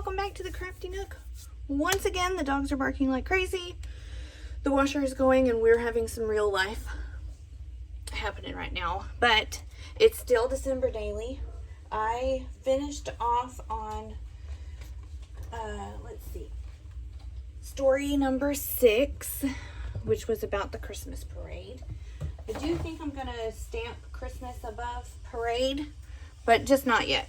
welcome back to the Crafty Nook. Once again, the dogs are barking like crazy. The washer is going and we're having some real life happening right now, but it's still December daily. I finished off on, let's see, story number 6, which was about the Christmas parade. I do think I'm gonna stamp Christmas above parade, but just not yet.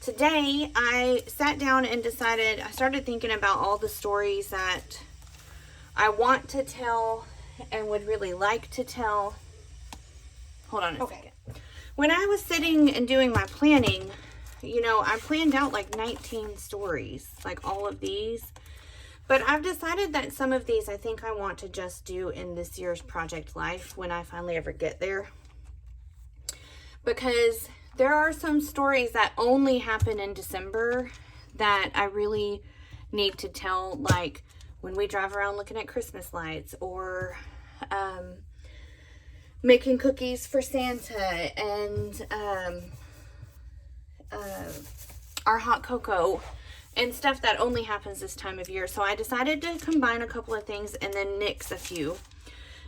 Today I sat down and decided, I started thinking about all the stories that I want to tell and would really like to tell. Hold on a second. When I was sitting and doing my planning, you know, I planned out like 19 stories, like all of these. But I've decided that some of these I think I want to just do in this year's project life when I finally ever get there. Because there are some stories that only happen in December that I really need to tell, like when we drive around looking at Christmas lights, or making cookies for Santa, and our hot cocoa and stuff that only happens this time of year. So I decided to combine a couple of things and then nix a few.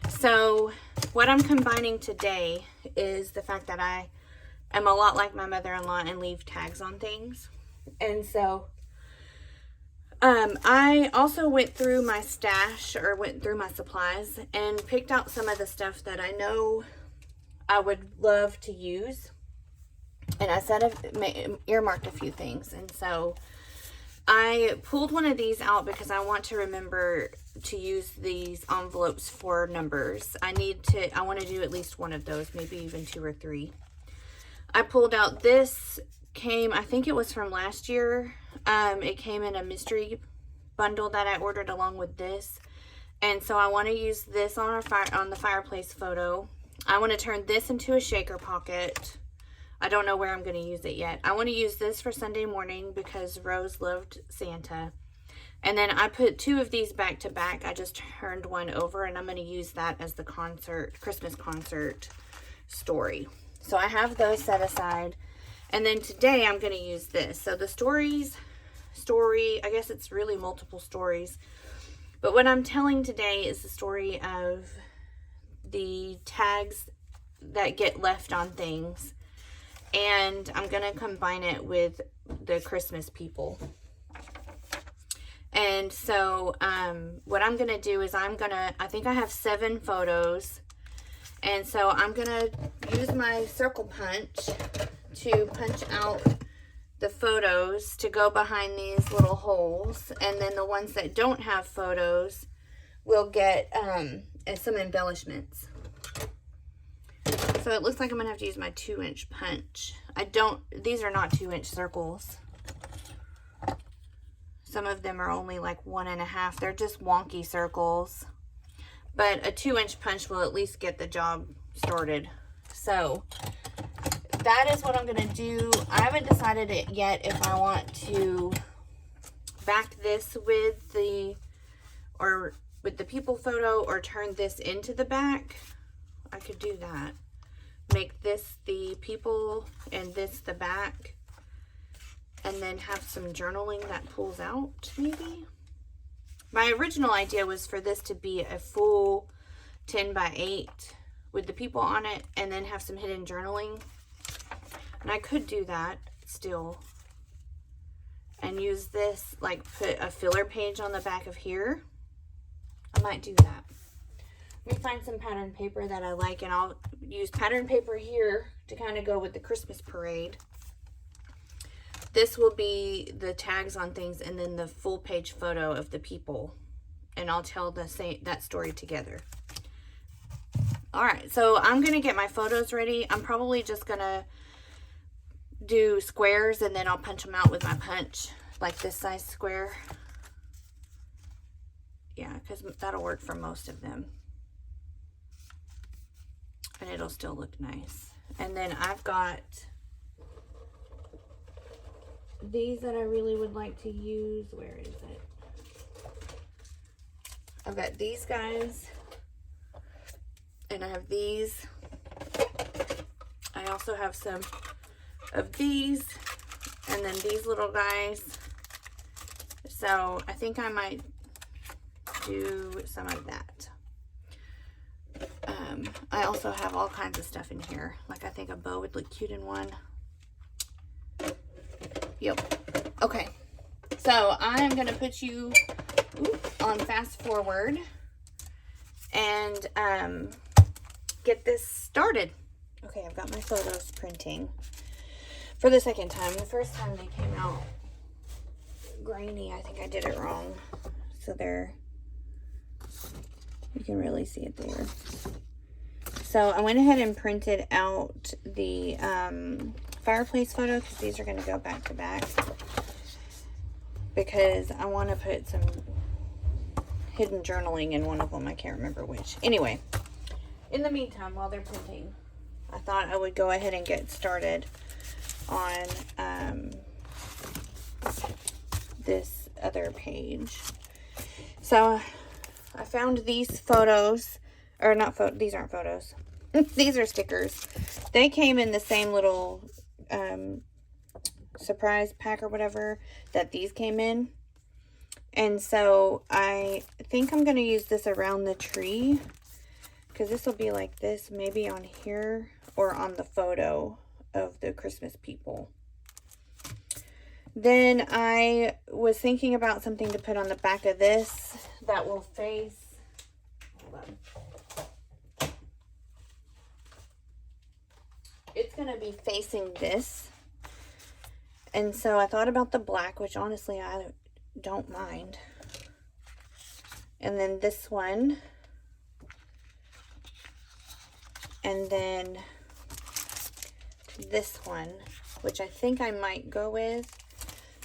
So what I'm combining today is the fact that I am a lot like my mother-in-law and leave tags on things. And so I also went through my stash, or went through my supplies, and picked out some of the stuff that I know I would love to use. And I earmarked a few things. And so I pulled one of these out because I want to remember to use these envelopes for numbers. I want to do at least one of those, maybe even 2 or 3. I pulled out this, I think it was from last year. It came in a mystery bundle that I ordered along with this. And so I want to use this on the fireplace photo. I want to turn this into a shaker pocket. I don't know where I'm going to use it yet. I want to use this for Sunday morning because Rose loved Santa. And then I put 2 of these back to back. I just turned one over and I'm going to use that as the Christmas concert story. So I have those set aside. And then today I'm going to use this. So the story, I guess it's really multiple stories. But what I'm telling today is the story of the tags that get left on things. And I'm going to combine it with the Christmas people. And so what I'm going to do is I think I have 7 photos. And so I'm going to use my circle punch to punch out the photos to go behind these little holes. And then the ones that don't have photos will get some embellishments. So it looks like I'm going to have to use my 2-inch punch. These are not 2-inch circles. Some of them are only like 1.5. They're just wonky circles. But a 2-inch punch will at least get the job started. So that is what I'm going to do. I haven't decided it yet if I want to back this with the people photo or turn this into the back. I could do that. Make this the people and this the back. And then have some journaling that pulls out, maybe. My original idea was for this to be a full 10 by 8 with the people on it, and then have some hidden journaling. And I could do that still. And use this, like put a filler page on the back of here. I might do that. Let me find some pattern paper that I like, and I'll use pattern paper here to kind of go with the Christmas parade. This will be the tags on things, and then the full page photo of the people. And I'll tell that story together. All right, so I'm going to get my photos ready. I'm probably just going to do squares, and then I'll punch them out with my punch, like this size square. Yeah, because that'll work for most of them. And it'll still look nice. And then I've got these that I really would like to use. Where is it? I've got these guys. And I have these. I also have some of these, and then these little guys. So I think I might do some of that. I also have all kinds of stuff in here. Like, I think a bow would look cute in one. Yep. Okay. So I'm going to put you on fast forward and get this started. Okay, I've got my photos printing for the second time. The first time they came out grainy. I think I did it wrong. So there, you can really see it there. So I went ahead and printed out the fireplace photo, because these are going to go back to back, because I want to put some hidden journaling in one of them. I can't remember which. Anyway, in the meantime, while they're printing, I thought I would go ahead and get started on this other page. So I found these photos, or not photos, these aren't photos. These are stickers. They came in the same little surprise pack or whatever that these came in. And so I think I'm going to use this around the tree, because this will be like this, maybe on here or on the photo of the Christmas people. Then I was thinking about something to put on the back of this that will face, hold on. It's going to be facing this. And so I thought about the black, which honestly I don't mind. And then this one. And then this one, which I think I might go with.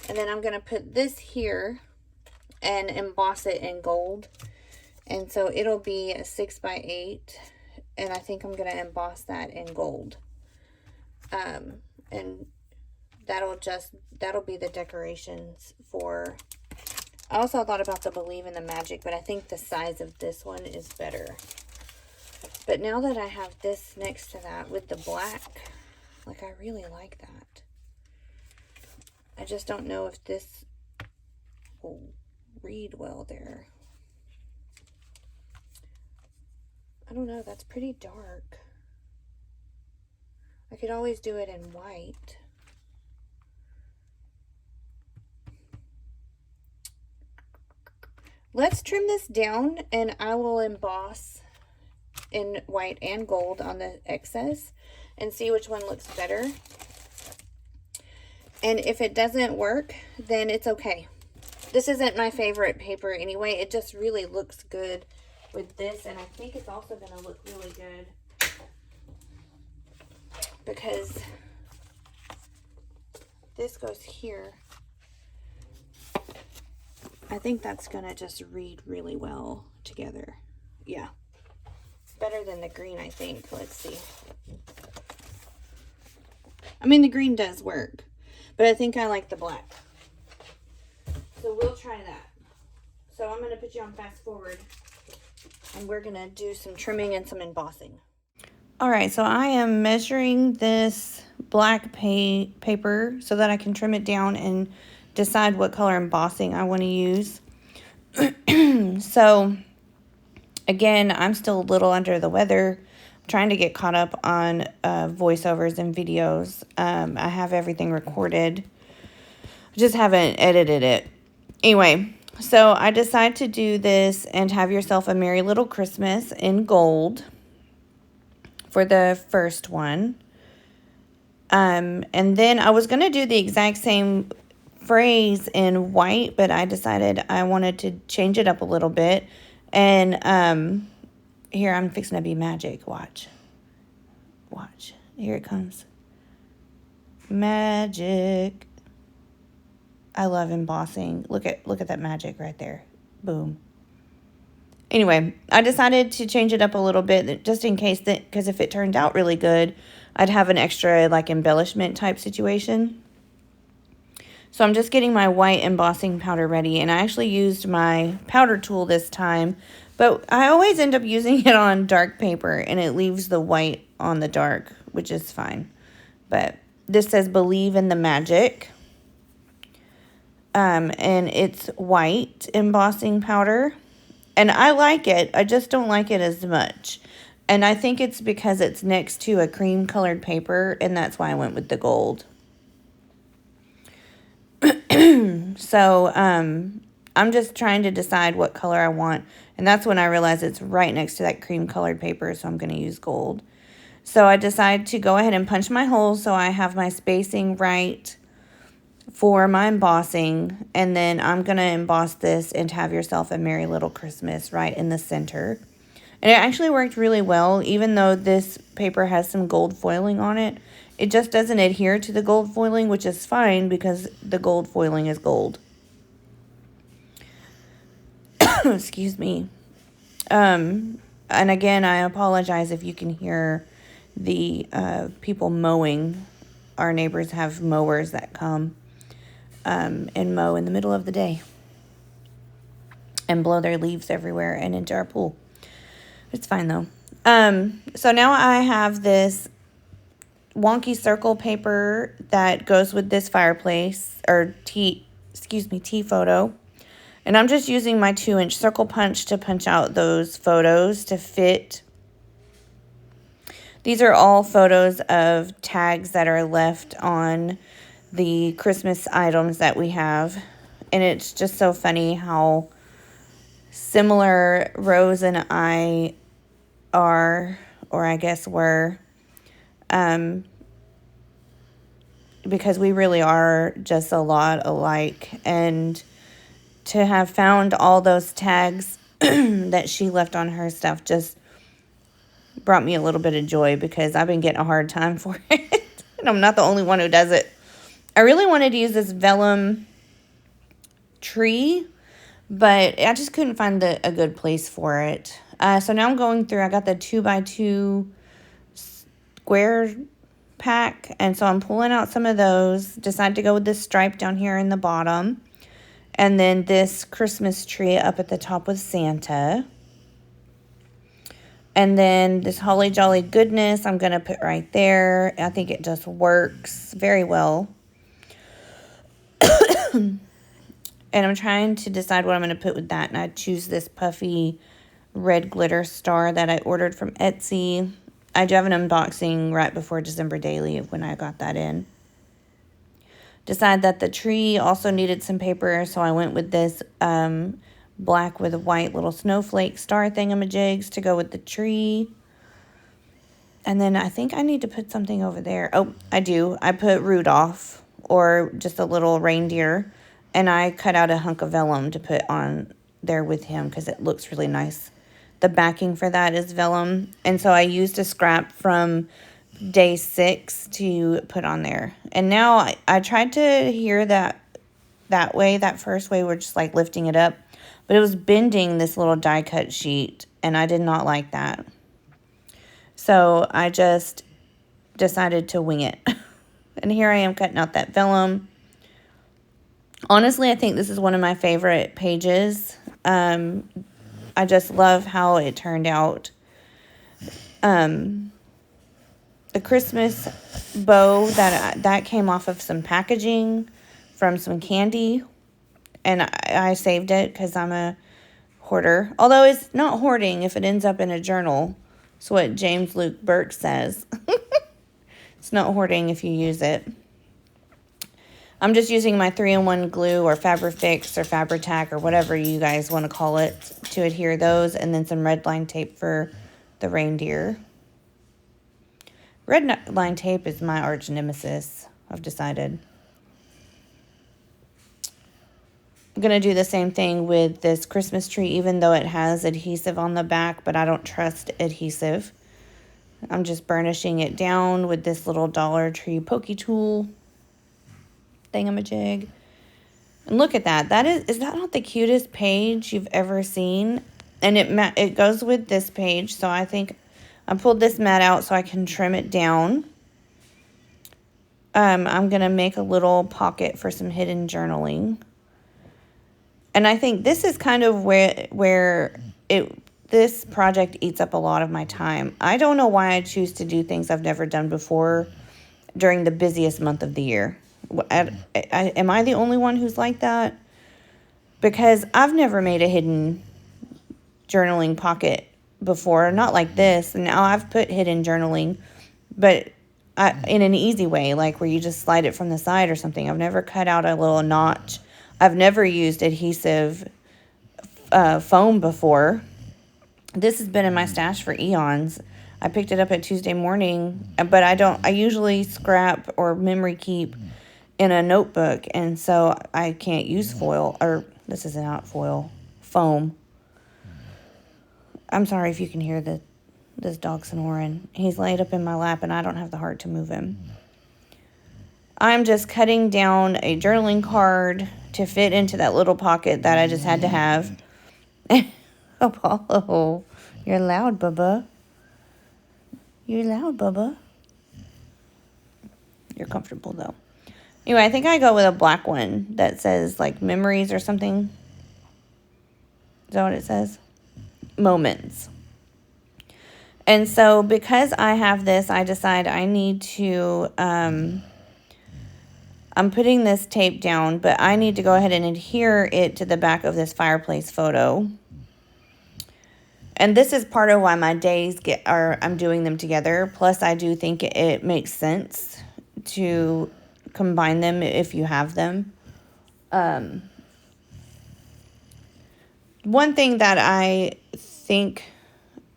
And then I'm going to put this here and emboss it in gold. And so it'll be a 6x8. And I think I'm going to emboss that in gold. And that'll be the decorations for. I also thought about the Believe in the Magic, but I think the size of this one is better. But now that I have this next to that with the black, like, I really like that. I just don't know if this will read well there. I don't know, that's pretty dark. I could always do it in white. Let's trim this down, and I will emboss in white and gold on the excess and see which one looks better. And if it doesn't work, then it's okay. This isn't my favorite paper anyway. It just really looks good with this, and I think it's also going to look really good because this goes here. I think that's going to just read really well together. Yeah. Better than the green, I think. Let's see. I mean, the green does work, but I think I like the black. So we'll try that. So I'm going to put you on fast forward, and we're going to do some trimming and some embossing. All right, so I am measuring this black paper so that I can trim it down and decide what color embossing I want to use. So again, I'm still a little under the weather. I'm trying to get caught up on voiceovers and videos. I have everything recorded. I just haven't edited it. Anyway, so I decided to do this and Have Yourself a Merry Little Christmas in gold for the first one. And then I was going to do the exact same phrase in white, but I decided I wanted to change it up a little bit. And here, I'm fixing to be magic. Watch. Here it comes. Magic. I love embossing. Look at that magic right there. Boom. Anyway, I decided to change it up a little bit just in case, because if it turned out really good, I'd have an extra like embellishment type situation. So I'm just getting my white embossing powder ready, and I actually used my powder tool this time, but I always end up using it on dark paper, and it leaves the white on the dark, which is fine. But This says Believe in the Magic. And it's white embossing powder. And I like it. I just don't like it as much. And I think it's because it's next to a cream colored paper, and that's why I went with the gold. So, I'm just trying to decide what color I want. And that's when I realized it's right next to that cream colored paper, so I'm going to use gold. So I decided to go ahead and punch my holes so I have my spacing right for my embossing. And then I'm going to emboss this and Have Yourself a Merry Little Christmas right in the center. And it actually worked really well, even though this paper has some gold foiling on it. It just doesn't adhere to the gold foiling, which is fine because the gold foiling is gold. Excuse me. And again, I apologize if you can hear the people mowing. Our neighbors have mowers that come and mow in the middle of the day and blow their leaves everywhere and into our pool. It's fine though. So now I have this wonky circle paper that goes with this fireplace or tea photo. And I'm just using my 2-inch circle punch to punch out those photos to fit. These are all photos of tags that are left on the Christmas items that we have. And it's just so funny how similar Rose and I are, or I guess were, because we really are just a lot alike. And to have found all those tags that she left on her stuff just brought me a little bit of joy because I've been getting a hard time for it. And I'm not the only one who does it. I really wanted to use this vellum tree, but I just couldn't find a good place for it. So now I'm going through, I got the 2x2 square pack, and so I'm pulling out some of those. Decided to go with this stripe down here in the bottom. And then this Christmas tree up at the top with Santa. And then this Holly Jolly Goodness I'm going to put right there. I think it just works very well. And I'm trying to decide what I'm going to put with that. And I choose this puffy red glitter star that I ordered from Etsy. I do have an unboxing right before December Daily when I got that in. Decided that the tree also needed some paper, so I went with this black with a white little snowflake star thingamajigs to go with the tree. And then I think I need to put something over there. Oh, I do. I put Rudolph, or just a little reindeer, and I cut out a hunk of vellum to put on there with him because it looks really nice. The backing for that is vellum, and so I used a scrap from day 6 to put on there. And now I tried to adhere that way, that first way, we're just like lifting it up, but it was bending this little die cut sheet, and I did not like that. So I just decided to wing it. And here I am cutting out that vellum. Honestly, I think this is one of my favorite pages. I just love how it turned out. The Christmas bow, that came off of some packaging from some candy. And I saved it because I'm a hoarder. Although it's not hoarding if it ends up in a journal. That's what James Luke Burke says. It's not hoarding if you use it. I'm just using my 3-in-1 glue or Fabri-Fix or Fabri-Tac or whatever you guys want to call it to adhere those. And then some red line tape for the reindeer. Red line tape is my arch nemesis, I've decided. I'm going to do the same thing with this Christmas tree, even though it has adhesive on the back, but I don't trust adhesive. I'm just burnishing it down with this little Dollar Tree pokey tool thingamajig. And look at that. Is that not the cutest page you've ever seen? And it goes with this page, so I think I pulled this mat out so I can trim it down. I'm going to make a little pocket for some hidden journaling. And I think this is kind of where this project eats up a lot of my time. I don't know why I choose to do things I've never done before during the busiest month of the year. Am I the only one who's like that? Because I've never made a hidden journaling pocket before, not like this. And now I've put hidden journaling, but in an easy way, like where you just slide it from the side or something. I've never cut out a little notch. I've never used adhesive foam before. This has been in my stash for eons. I picked it up at Tuesday morning, but I usually scrap or memory keep in a notebook, and so I can't use foil, or this is not foil, foam. I'm sorry if you can hear this dog snoring. He's laid up in my lap, and I don't have the heart to move him. I'm just cutting down a journaling card to fit into that little pocket that I just had to have. Apollo, you're loud, Bubba. You're loud, Bubba. You're comfortable, though. Anyway, I think I go with a black one that says, like, memories or something. Is that what it says? Moments. And so, because I have this, I decide I need to, I'm putting this tape down, but I need to go ahead and adhere it to the back of this fireplace photo. And this is part of why my days I'm doing them together. Plus, I do think it makes sense to combine them if you have them. One thing that I think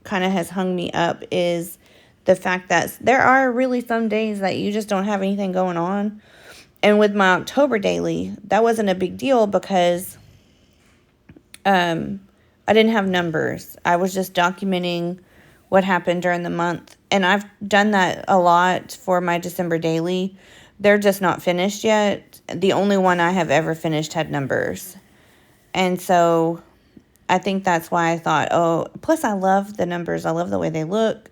kind of has hung me up is the fact that there are really some days that you just don't have anything going on. And with my October daily, that wasn't a big deal because I didn't have numbers. I was just documenting what happened during the month. And I've done that a lot for my December daily. They're just not finished yet. The only one I have ever finished had numbers. And so I think that's why I thought, oh, plus I love the numbers. I love the way they look.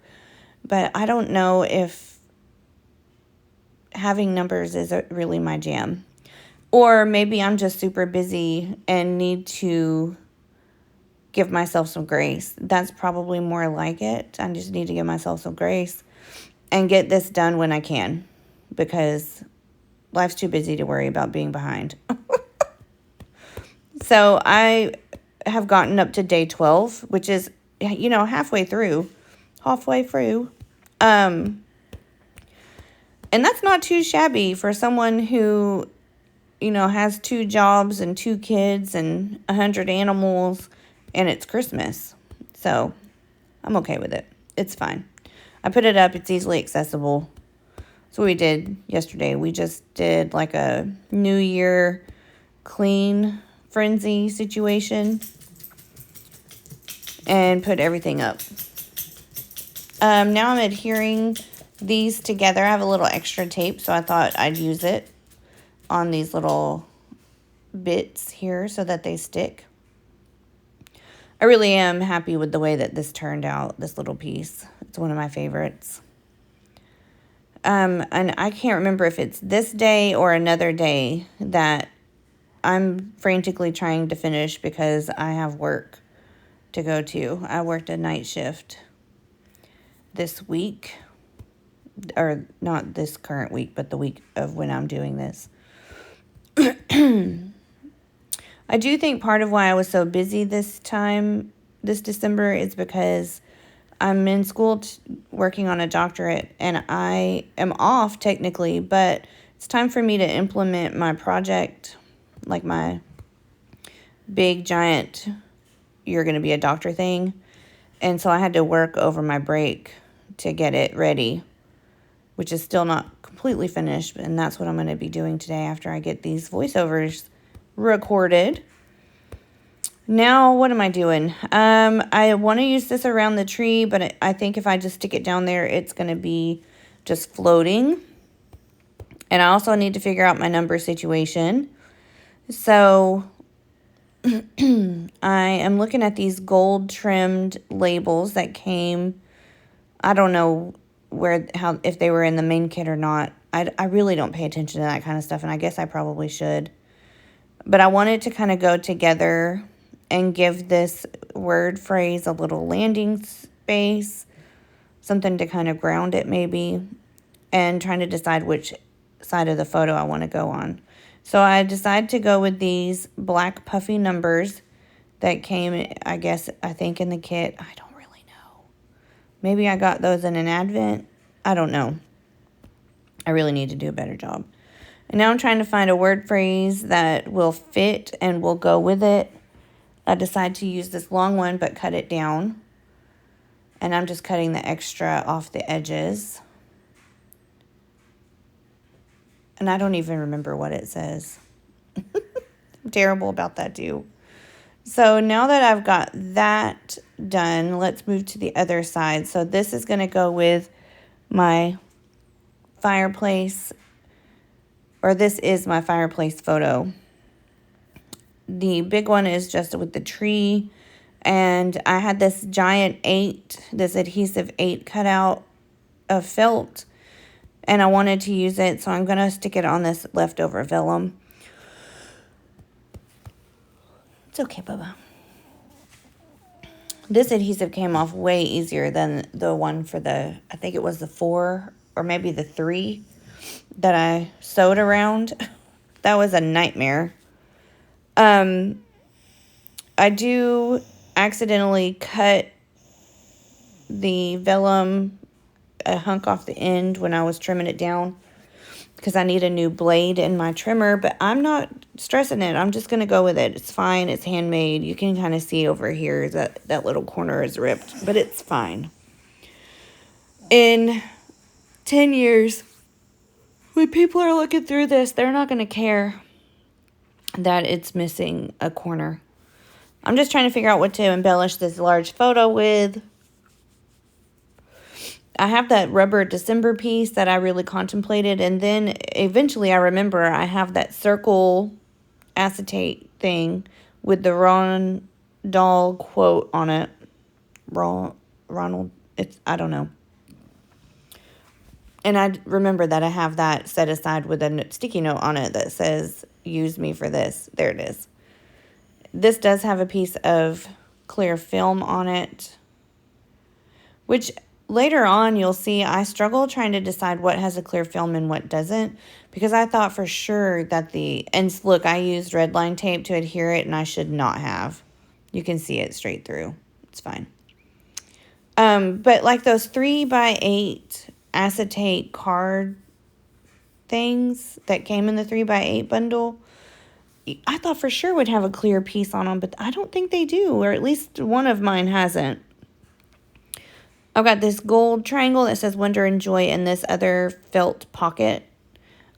But I don't know if having numbers is really my jam. Or maybe I'm just super busy and need to give myself some grace. That's probably more like it. I just need to give myself some grace and get this done when I can, because life's too busy to worry about being behind. So I have gotten up to day 12, which is, halfway through. And that's not too shabby for someone who, has 2 jobs and 2 kids and 100 animals, and it's Christmas. So I'm okay with it. It's fine. I put it up. It's easily accessible. That's what we did yesterday. We just did like a New Year clean frenzy situation and put everything up. Now I'm adhering these together. I have a little extra tape, so I thought I'd use it on these little bits here so that they stick. I really am happy with the way that this turned out, this little piece. It's one of my favorites. And I can't remember if it's this day or another day that I'm frantically trying to finish because I have work to go to. I worked a night shift this week, or not this current week, but the week of when I'm doing this. I do think part of why I was so busy this December, is because I'm in school working on a doctorate, and I am off technically, but it's time for me to implement my project, like my big giant, you're going to be a doctor thing. And so I had to work over my break to get it ready, which is still not completely finished. And that's what I'm going to be doing today after I get these voiceovers recorded. Now, what am I doing? I want to use this around the tree, but I think if I just stick it down there, it's going to be just floating. And I also need to figure out my number situation. So I am looking at these gold trimmed labels that came. I don't know if they were in the main kit or not. I really don't pay attention to that kind of stuff, and I guess I probably should. But I wanted to kind of go together and give this word phrase a little landing space, something to kind of ground it maybe. and trying to decide which side of the photo I want to go on. So I decided to go with these black puffy numbers that came, I think in the kit. I don't really know. Maybe I got those in an advent. I don't know. I really need to do a better job. And now I'm trying to find a word phrase that will fit and will go with it. I decided to use this long one but cut it down. And I'm just cutting the extra off the edges. And I don't even remember what it says. I'm terrible about that too. So now that I've got that done, let's move to the other side. So this is going to go with my fireplace, or this is my fireplace photo. The big one is just with the tree, and I had this giant 8, this adhesive 8 cut out of felt, and I wanted to use it, so I'm going to stick it on this leftover vellum. It's okay, Bubba. This adhesive came off way easier than the one for the, I think it was the 4 or maybe the 3 that I sewed around. That was a nightmare. I do accidentally cut the vellum a hunk off the end when I was trimming it down because I need a new blade in my trimmer, but I'm not stressing it. I'm just going to go with it. It's fine. It's handmade. You can kind of see over here that that little corner is ripped, but it's fine. In 10 years, when people are looking through this, they're not going to care that it's missing a corner. I'm just trying to figure out what to embellish this large photo with. I have that rubber December piece that I really contemplated, and then eventually I remember I have that circle acetate thing with the Ron Dahl quote on it. Ronald, I don't know. And I remember that I have that set aside with a sticky note on it that says, use me for this. There it is. This does have a piece of clear film on it, which later on you'll see I struggle trying to decide what has a clear film and what doesn't, because I thought for sure that and look, I used red line tape to adhere it, and I should not have. You can see it straight through. It's fine. But like those 3x8 acetate card things that came in the 3x8 bundle, I thought for sure would have a clear piece on them, but I don't think they do, or at least one of mine hasn't. I've got this gold triangle that says Wonder and Joy and this other felt pocket.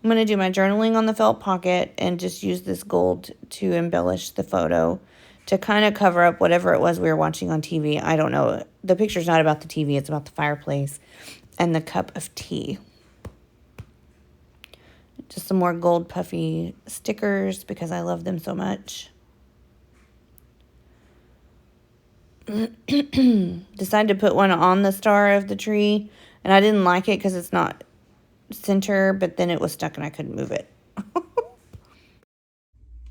I'm going to do my journaling on the felt pocket and just use this gold to embellish the photo to kind of cover up whatever it was we were watching on TV. I don't know. The picture's not about the TV. It's about the fireplace and the cup of tea. Just some more gold puffy stickers because I love them so much. Decided to put one on the star of the tree, and I didn't like it because it's not center, but then it was stuck and I couldn't move it.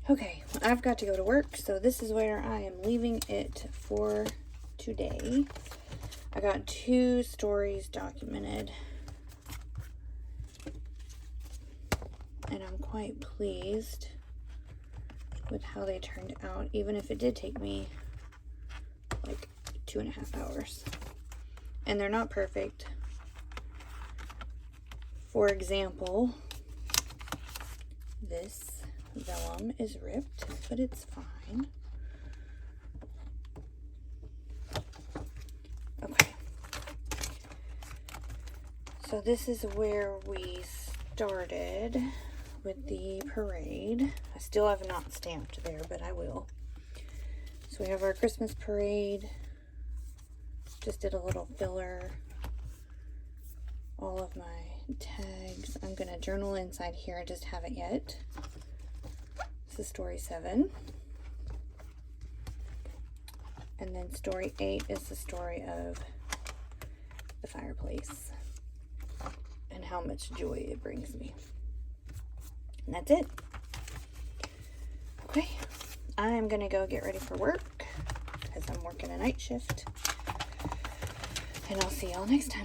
Okay, I've got to go to work, so this is where I am leaving it for today. I got 2 stories documented, and I'm quite pleased with how they turned out, even if it did take me like 2.5 hours. And they're not perfect. For example, this vellum is ripped, but it's fine. Okay. So this is where we started with the parade. I still have not stamped there, but I will. So we have our Christmas parade. Just did a little filler. All of my tags. I'm going to journal inside here. I just haven't yet. This is story 7. And then story 8 is the story of the fireplace and how much joy it brings me. And that's it. Okay. I'm going to go get ready for work because I'm working a night shift. And I'll see y'all next time.